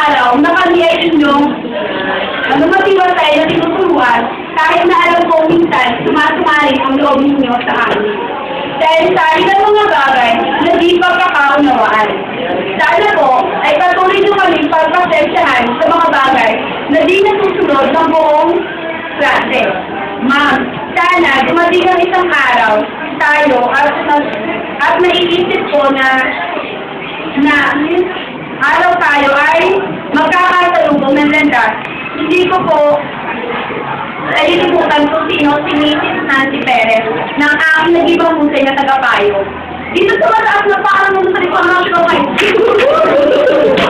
araw na kami ay inyong matiwasay na tinuturuan kahit na alam ko minsan sumasumali ang loob ninyo sa amin. Dahil tayo ng mga bagay na di pagkakaunawaan. Sana po ay patuloy nyo kami pagpasensyahan sa mga bagay na di nasusunod ng buong klase. Ma'am, sana dumating ang isang araw tayo at naiisip ko na araw tayo ay magkakasalubong ng landas. Hindi ko po nalilimutan kung sino si Mrs. Nancy Perez na ang aking nagibang husay na tagapayo. Dito sa mataas na parang nung sa Reformation High School.